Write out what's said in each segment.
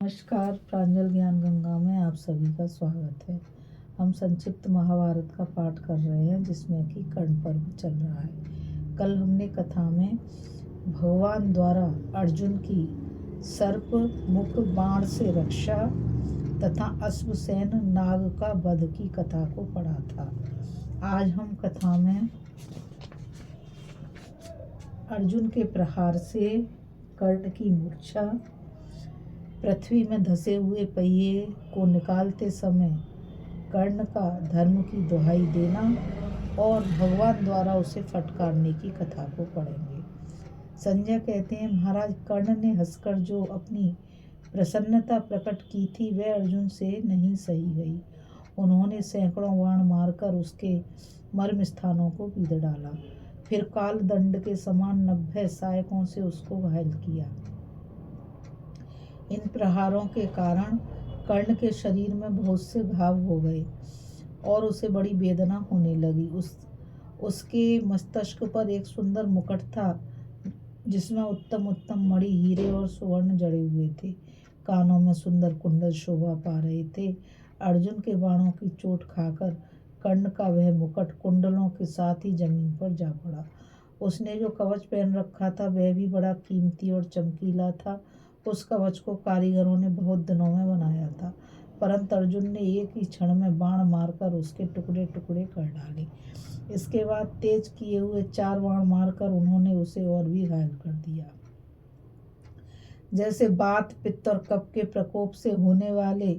नमस्कार। प्रांजल ज्ञान गंगा में आप सभी का स्वागत है। हम संक्षिप्त महाभारत का पाठ कर रहे हैं जिसमें कि कर्ण पर्व चल रहा है। कल हमने कथा में भगवान द्वारा अर्जुन की सर्प मुख बाण से रक्षा तथा अश्वसेन नाग का वध की कथा को पढ़ा था। आज हम कथा में अर्जुन के प्रहार से कर्ण की मूर्छा, पृथ्वी में धसे हुए पहिए को निकालते समय कर्ण का धर्म की दुहाई देना और भगवान द्वारा उसे फटकारने की कथा को पढ़ेंगे। संजय कहते हैं, महाराज, कर्ण ने हंसकर जो अपनी प्रसन्नता प्रकट की थी वह अर्जुन से नहीं सही गई। उन्होंने सैकड़ों बाण मारकर उसके मर्म स्थानों को पीद डाला, फिर काल दंड के समान 90 सहायकों से उसको घायल किया। इन प्रहारों के कारण कर्ण के शरीर में बहुत से घाव हो गए और उसे बड़ी वेदना होने लगी। उसके मस्तिष्क पर एक सुंदर मुकुट था जिसमें उत्तम उत्तम मणि, हीरे और सुवर्ण जड़े हुए थे। कानों में सुंदर कुंडल शोभा पा रहे थे। अर्जुन के बाणों की चोट खाकर कर्ण का वह मुकुट कुंडलों के साथ ही जमीन पर जा पड़ा। उसने जो कवच पहन रखा था वह भी बड़ा कीमती और चमकीला था। उस कवच को कारीगरों ने बहुत दिनों में बनाया था, परंतु अर्जुन ने एक ही क्षण में बाण मारकर उसके टुकड़े टुकड़े कर डाले। इसके बाद तेज किए हुए 4 बाण मारकर उन्होंने उसे और भी घायल कर दिया। जैसे बात, पित्त और कफ के प्रकोप से होने वाले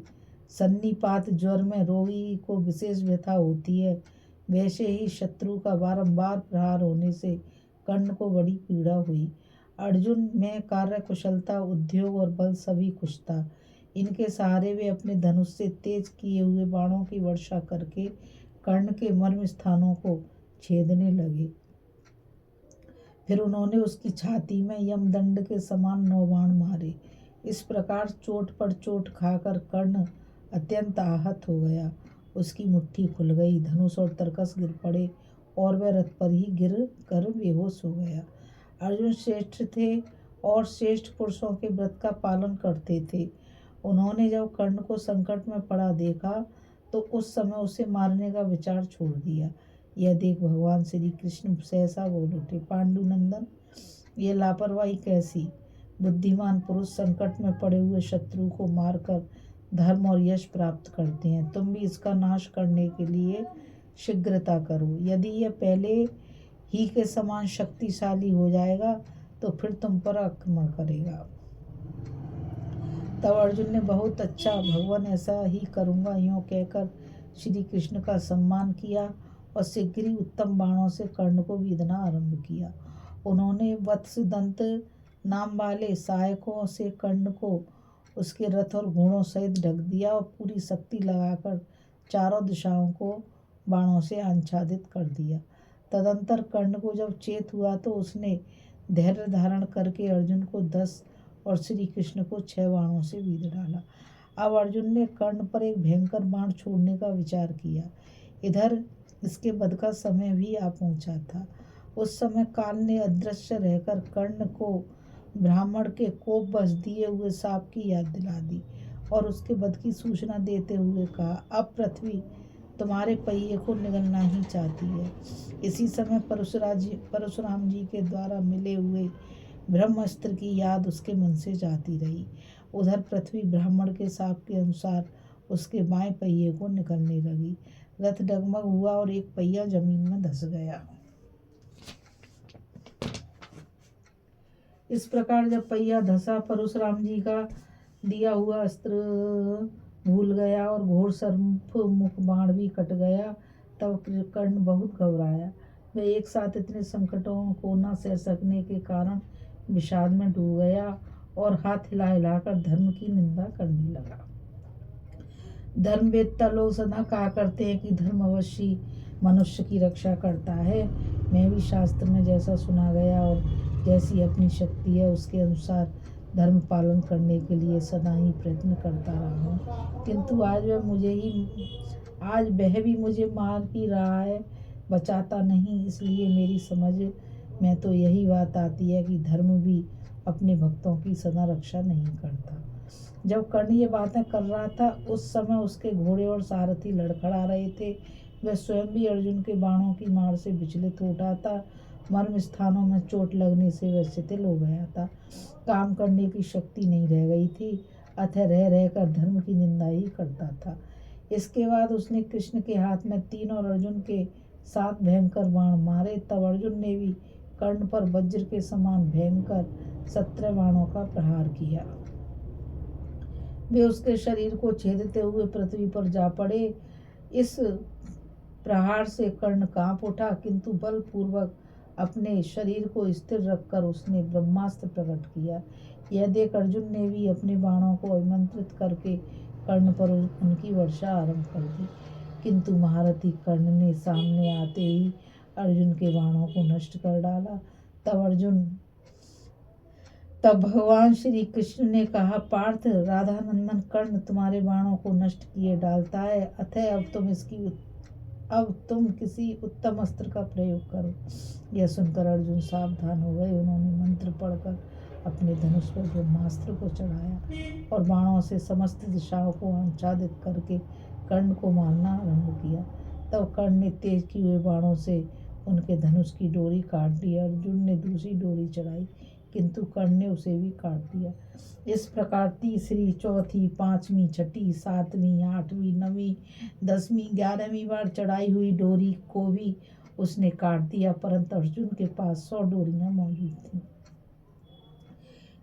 सन्निपात ज्वर में रोगी को विशेष व्यथा होती है, वैसे ही शत्रु का बारंबार प्रहार होने से कर्ण को बड़ी पीड़ा हुई। अर्जुन में कार्य कुशलता, उद्योग और बल सभी कुछ था। इनके सहारे वे अपने धनुष से तेज किए हुए बाणों की वर्षा करके कर्ण के मर्म स्थानों को छेदने लगे। फिर उन्होंने उसकी छाती में यमदंड के समान 9 बाण मारे। इस प्रकार चोट पर चोट खाकर कर्ण अत्यंत आहत हो गया। उसकी मुट्ठी खुल गई, धनुष और तरकस गिर पड़े और वह रथ पर ही गिर कर बेहोश हो गया। अर्जुन श्रेष्ठ थे और श्रेष्ठ पुरुषों के व्रत का पालन करते थे। उन्होंने जब कर्ण को संकट में पड़ा देखा तो उस समय उसे मारने का विचार छोड़ दिया। यह देख भगवान श्री कृष्ण सहसा बोल उठे, पांडुनंदन, ये लापरवाही कैसी? बुद्धिमान पुरुष संकट में पड़े हुए शत्रु को मारकर धर्म और यश प्राप्त करते हैं। तुम भी इसका नाश करने के लिए शीघ्रता करो। यदि यह पहले ही के समान शक्तिशाली हो जाएगा तो फिर तुम पर आक्रमण करेगा। तब अर्जुन ने, बहुत अच्छा भगवान, ऐसा ही करूँगा, यूँ कहकर श्री कृष्ण का सम्मान किया और शीघ्र ही उत्तम बाणों से कर्ण को बीधना आरंभ किया। उन्होंने वत्स दंत नाम वाले सहायकों से कर्ण को उसके रथ और घोड़ों सहित ढक दिया और पूरी शक्ति लगाकर चारों दिशाओं को बाणों से आच्छादित कर दिया। तदंतर कर्ण को जब चेत हुआ तो उसने धैर्य धारण करके अर्जुन को 10 और श्री कृष्ण को 6 बाणों से बीध डाला। अब अर्जुन ने कर्ण पर एक भयंकर बाण छोड़ने का विचार किया। इधर इसके वध का समय भी आ पहुंचा था। उस समय काल ने अदृश्य रहकर कर्ण को ब्राह्मण के कोप बस दिए हुए साप की याद दिला दी और उसके वध की सूचना देते हुए कहा, अब पृथ्वी तुम्हारे पहिए को निगलना ही चाहती है। इसी समय परशुराम जी के द्वारा मिले हुए ब्रह्मास्त्र की याद उसके मन से जाती रही। उधर पृथ्वी ब्राह्मण के शाप के अनुसार उसके बाएं पहिए को निकलने लगी। रथ डगमग हुआ और एक पहिया जमीन में धंस गया। इस प्रकार जब पहिया धंसा, परशुराम जी का दिया हुआ अस्त्र भूल गया और घोर सर्प मुख बाण भी कट गया। तब कर्ण बहुत घबराया। वह एक साथ इतने संकटों को न सह सकने के कारण विषाद में डूब गया और हाथ हिला हिलाकर धर्म की निंदा करने लगा। धर्मवेत्ता लोग सदा कहा करते हैं कि धर्म अवश्य मनुष्य की रक्षा करता है। मैं भी शास्त्र में जैसा सुना गया और जैसी अपनी शक्ति है उसके अनुसार धर्म पालन करने के लिए सदा ही प्रयत्न करता रहा हूँ, किंतु आज वह भी मुझे मार ही रहा है, बचाता नहीं। इसलिए मेरी समझ में तो यही बात आती है कि धर्म भी अपने भक्तों की सदा रक्षा नहीं करता। जब कर्ण ये बातें कर रहा था उस समय उसके घोड़े और सारथी लड़खड़ा रहे थे। वह स्वयं भी अर्जुन के बाणों की मार से विचलित हो उठा था। मर्म स्थानों में चोट लगने से वह शिथिल हो गया था। काम करने की शक्ति नहीं रह गई थी, अतः रह रहकर धर्म की निंदा ही करता था। इसके बाद उसने कृष्ण के हाथ में 3 और अर्जुन के 7 भयंकर बाण मारे। तब अर्जुन ने भी कर्ण पर वज्र के समान भयंकर 17 बाणों का प्रहार किया। वे उसके शरीर को छेदते हुए पृथ्वी पर जा पड़े। इस प्रहार से कर्ण कांप उठा, किंतु बलपूर्वक अपने शरीर को स्थिर रखकर उसने ब्रह्मास्त्र प्रकट किया। यह देख अर्जुन ने भी अपने बाणों को अभिमंत्रित करके कर्ण पर उनकी वर्षा आरंभ कर दी, किंतु महारथी कर्ण ने सामने आते ही अर्जुन के बाणों को नष्ट कर डाला। तब भगवान श्री कृष्ण ने कहा, पार्थ, राधानंदन कर्ण तुम्हारे बाणों को नष्ट किए डालता है, अतः अब तुम किसी उत्तम अस्त्र का प्रयोग करो। यह सुनकर अर्जुन सावधान हो गए। उन्होंने मंत्र पढ़कर अपने धनुष पर ब्रह्मास्त्र को चढ़ाया और बाणों से समस्त दिशाओं को आच्छादित करके कर्ण को मारना आरंभ किया। तब कर्ण ने तेज किए हुए बाणों से उनके धनुष की डोरी काट दी। अर्जुन ने दूसरी डोरी चढ़ाई, किंतु कर्ण ने उसे भी काट दिया। इस प्रकार तीसरी, चौथी, 5वीं, 6ठी, 7वीं, 8वीं, 9वीं, 10वीं, 11वीं बार चढ़ाई हुई डोरी को भी उसने काट दिया, परंतु अर्जुन के पास 100 डोरियां मौजूद थीं।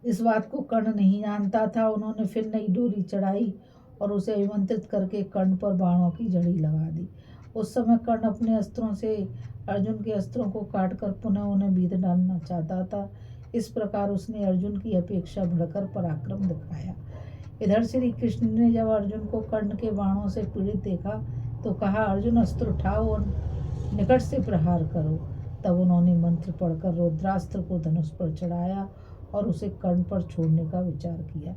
इस बात को कर्ण नहीं जानता था। उन्होंने फिर नई डोरी चढ़ाई और उसे अभिमंत्रित करके कर्ण पर बाणों की झड़ी लगा दी। उस समय कर्ण अपने अस्त्रों से अर्जुन के अस्त्रों को काटकर पुनः उन्हें बीध डालना चाहता था। इस प्रकार उसने अर्जुन की अपेक्षा बढ़कर पराक्रम दिखाया। इधर श्री कृष्ण ने जब अर्जुन को कर्ण के बाणों से पीड़ित देखा तो कहा, अर्जुन, अस्त्र उठाओ और निकट से प्रहार करो। तब उन्होंने मंत्र पढ़कर रुद्रास्त्र को धनुष पर चढ़ाया और उसे कर्ण पर छोड़ने का विचार किया।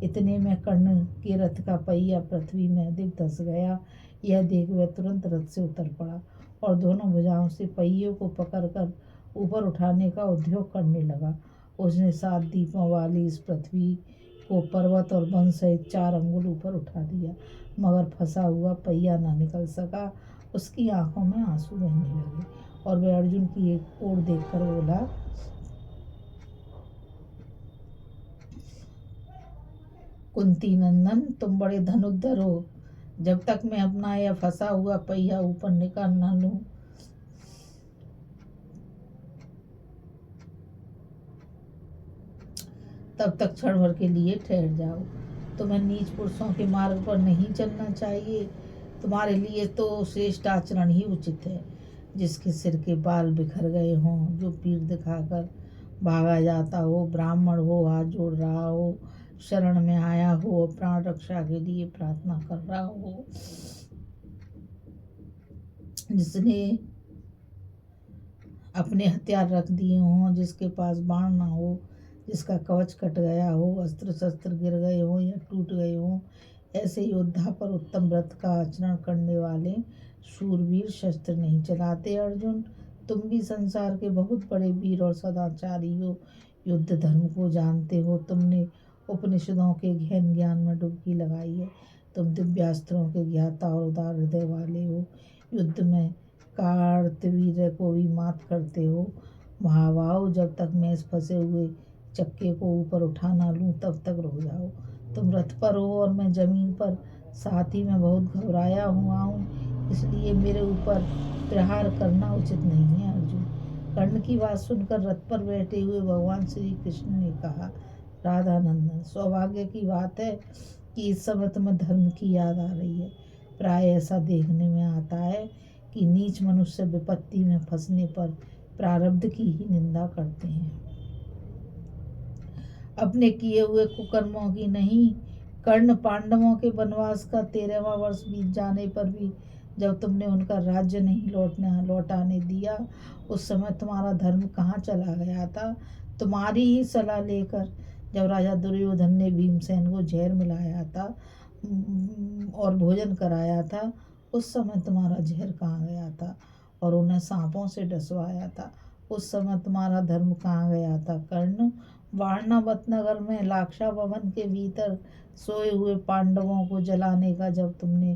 इतने में कर्ण के रथ का पहिया पृथ्वी में अधिक धंस गया। यह देख वह तुरंत रथ से उतर पड़ा और दोनों भुजाओं से पहिए को पकड़कर ऊपर उठाने का उद्योग करने लगा। उसने 7 दीपों वाली इस पृथ्वी को पर्वत और वन सहित 4 अंगुल ऊपर उठा दिया, मगर फंसा हुआ पहिया न निकल सका। उसकी आंखों में आंसू बहने लगे और वह अर्जुन की एक ओर देखकर बोला, कुंती नंदन, तुम बड़े धनुर्धर हो। जब तक मैं अपना यह फंसा हुआ पहिया ऊपर निकाल न लूं, तब तक क्षण भर के लिए ठहर जाओ। तुम्हें नीच पुरुषों के मार्ग पर नहीं चलना चाहिए। तुम्हारे लिए तो श्रेष्ठ आचरण ही उचित है। जिसके सिर के बाल बिखर गए हों, जो पीठ दिखाकर भागा जाता हो, ब्राह्मण हो, हाथ जोड़ रहा हो, शरण में आया हो, प्राण रक्षा के लिए प्रार्थना कर रहा हो, जिसने अपने हथियार रख दिए हों, जिसके पास बाण ना हो, जिसका कवच कट गया हो, अस्त्र शस्त्र गिर गए हों या टूट गए हों, ऐसे योद्धा पर उत्तम व्रत का आचरण करने वाले शूरवीर शस्त्र नहीं चलाते। अर्जुन, तुम भी संसार के बहुत बड़े वीर और सदाचारी हो, युद्ध धर्म को जानते हो। तुमने उपनिषदों के गहन ज्ञान में डुबकी लगाई है। तुम दिव्यास्त्रों के ज्ञाता और उदार हृदय वाले हो। युद्ध में कार्तवीर्य को भी मात करते हो। महाभाव, जब तक मैं इस फंसे हुए चक्के को ऊपर उठा ना लूं तब तक रुक जाओ। तुम रथ पर हो और मैं जमीन पर, साथ ही मैं बहुत घबराया हुआ हूँ, इसलिए मेरे ऊपर प्रहार करना उचित नहीं है। अर्जुन, कर्ण की बात सुनकर रथ पर बैठे हुए भगवान श्री कृष्ण ने कहा, राधानंदन, सौभाग्य की बात है कि इस समय तुम्हें धर्म की याद आ रही है। प्राय ऐसा देखने में आता है कि नीच मनुष्य विपत्ति में फंसने पर प्रारब्ध की ही निंदा करते हैं, अपने किए हुए कुकर्मों की नहीं। कर्ण, पांडवों के वनवास का 13वां वर्ष बीत जाने पर भी जब तुमने उनका राज्य नहीं लौटाने दिया, उस समय तुम्हारा धर्म कहाँ चला गया था। तुम्हारी ही सलाह लेकर जब राजा दुर्योधन ने भीमसेन को जहर मिलाया था और भोजन कराया था, उस समय तुम्हारा जहर कहाँ गया था और उन्हें सांपों से डसवाया था। उस समय तुम्हारा धर्म कहाँ गया था। कर्ण, वारणावत नगर में लाक्षा भवन के भीतर सोए हुए पांडवों को जलाने का जब तुमने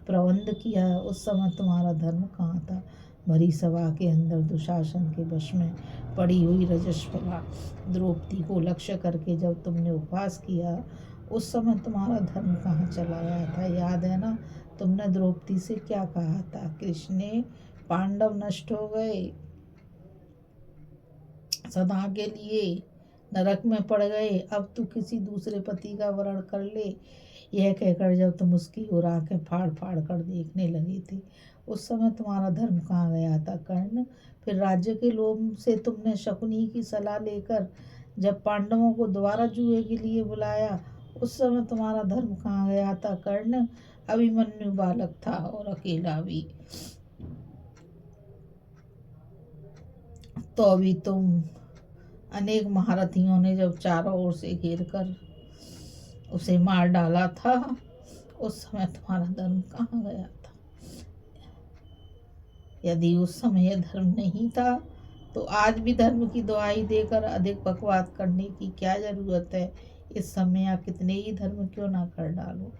प्रबंध किया, उस समय तुम्हारा धर्म कहाँ था? भरी सभा के अंदर दुशासन के वश में पड़ी हुई रजस्वला द्रौपदी को लक्ष्य करके जब तुमने उपवास किया, उस समय तुम्हारा धर्म कहाँ चला गया था? याद है ना, तुमने द्रौपदी से क्या कहा था? कृष्ण, पांडव नष्ट हो गए, सदा के लिए नरक में पड़ गए, अब तू किसी दूसरे पति का वरण कर ले। यह कहकर जब तुम उसकी ओर आंखें फाड़ फाड़ कर देखने लगे थे, उस समय तुम्हारा धर्म कहाँ गया था कर्ण? फिर राज्य के लोभ से तुमने शकुनी की सलाह लेकर जब पांडवों को दोबारा जुए के लिए बुलाया, उस समय तुम्हारा धर्म कहाँ गया था कर्ण? अभिमन्यु बालक था और अकेला भी, तो अभी तुम अनेक महारथियों ने जब चारों ओर से घेर कर उसे मार डाला था, उस समय तुम्हारा धर्म कहाँ गया था? यदि उस समय धर्म नहीं था तो आज भी धर्म की दुहाई देकर अधिक बकवास करने की क्या जरूरत है? इस समय या कितने ही धर्म क्यों ना कर डालो,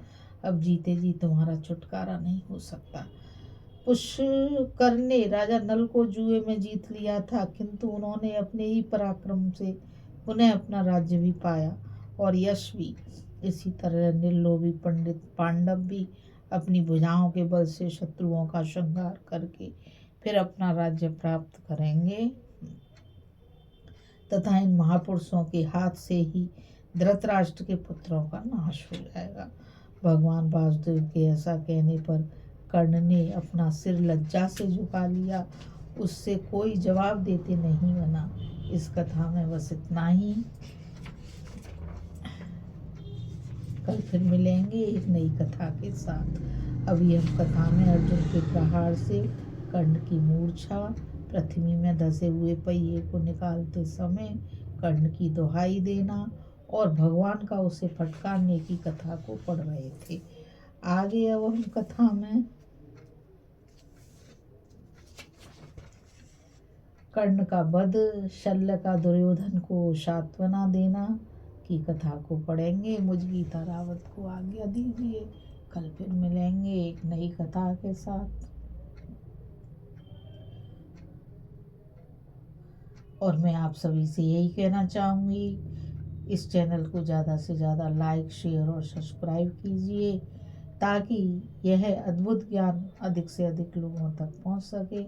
अब जीते जी तुम्हारा छुटकारा नहीं हो सकता। पुष्कर ने राजा नल को जुए में जीत लिया था, किंतु उन्होंने अपने ही पराक्रम से उन्हें अपना राज्य भी पाया और यश भी। इसी तरह निर्लोभी पंडित पांडव भी अपनी भुजाओं के बल से शत्रुओं का संहार करके फिर अपना राज्य प्राप्त करेंगे तथा इन महापुरुषों के हाथ से ही धृतराष्ट्र के पुत्रों का नाश हो जाएगा। भगवान वासुदेव के ऐसा कहने पर कर्ण ने अपना सिर लज्जा से झुका लिया, उससे कोई जवाब देते नहीं बना। इस कथा में बस इतना ही। कल फिर मिलेंगे एक नई कथा के साथ। अभी हम कथा में अर्जुन के प्रहार से कर्ण की मूर्छा, पृथ्वी में धसे हुए पहिए को निकालते समय कर्ण की दुहाई देना और भगवान का उसे फटकारने की कथा को पढ़ रहे थे। आगे अब हम कथा में कर्ण का वध, शल्य का दुर्योधन को सांत्वना देना की कथा को पढ़ेंगे। मुझ गीता रावत को आज्ञा दीजिए, कल फिर मिलेंगे एक नई कथा के साथ। और मैं आप सभी से यही कहना चाहूँगी, इस चैनल को ज़्यादा से ज़्यादा लाइक, शेयर और सब्सक्राइब कीजिए ताकि यह अद्भुत ज्ञान अधिक से अधिक लोगों तक पहुंच सके,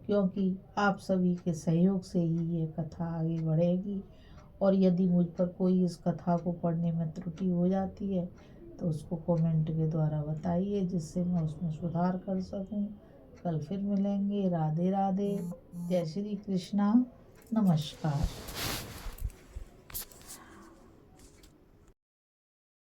क्योंकि आप सभी के सहयोग से ही ये कथा आगे बढ़ेगी। और यदि मुझ पर कोई इस कथा को पढ़ने में त्रुटि हो जाती है तो उसको कमेंट के द्वारा बताइए, जिससे मैं उसमें सुधार कर सकूं। कल फिर मिलेंगे। राधे राधे, जय श्री कृष्णा, नमस्कार।